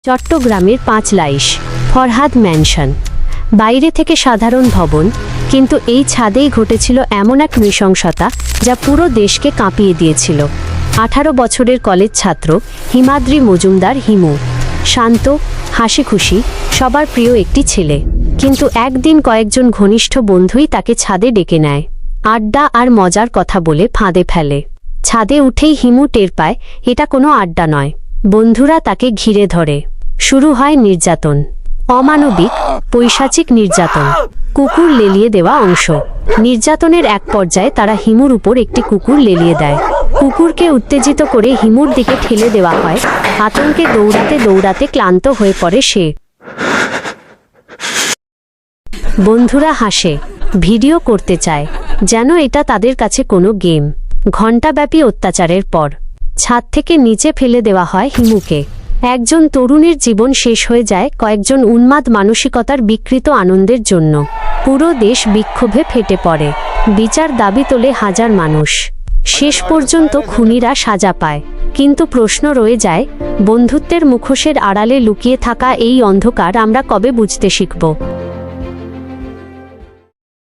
চট্টগ্রামের পাঁচলাইশ ফরহাদ ম্যানশন। বাইরে থেকে সাধারণ ভবন, কিন্তু এই ছাদেই ঘটেছিল এমন এক নৃশংসতা যা পুরো দেশকে কাঁপিয়ে দিয়েছিল। 18 বছরের কলেজ ছাত্র হিমাদ্রি মজুমদার হিমু, শান্ত, হাসিখুশি, সবার প্রিয় একটি ছেলে। কিন্তু একদিন কয়েকজন ঘনিষ্ঠ বন্ধুই তাকে ছাদে ডেকে নেয়, আড্ডা আর মজার কথা বলে ফাঁদে ফেলে। ছাদে উঠেই হিমু টের পায় এটা কোনো আড্ডা নয়। বন্ধুরা তাকে ঘিরে ধরে। শুরু হয় নির্যাতন, অমানবিক, পৈশাচিক নির্যাতন, কুকুর লেলিয়ে দেওয়া অংশ। নির্যাতনের এক পর্যায়ে তারা হিমুর উপর একটি কুকুর লেলিয়ে দেয়। কুকুরকে উত্তেজিত করে হিমুর দিকে ঠেলে দেওয়া হয়। আতঙ্কে দৌড়াতে দৌড়াতে ক্লান্ত হয়ে পড়ে সে। বন্ধুরা হাসে, ভিডিও করতে চায়, যেন এটা তাদের কাছে কোনো গেম। ঘণ্টাব্যাপী অত্যাচারের পর ছাদ থেকে নিচে ফেলে দেওয়া হয় হিমুকে। একজন তরুণের জীবন শেষ হয়ে যায় কয়েকজন উন্মাদ মানসিকতার বিকৃত আনন্দের জন্য। পুরো দেশ বিক্ষোভে ফেটে পড়ে। বিচার দাবি তোলে হাজার মানুষ। শেষ পর্যন্ত খুনিরা সাজা পায়। কিন্তু প্রশ্ন রয়ে যায়, বন্ধুত্বের মুখোশের আড়ালে লুকিয়ে থাকা এই অন্ধকার আমরা কবে বুঝতে শিখব?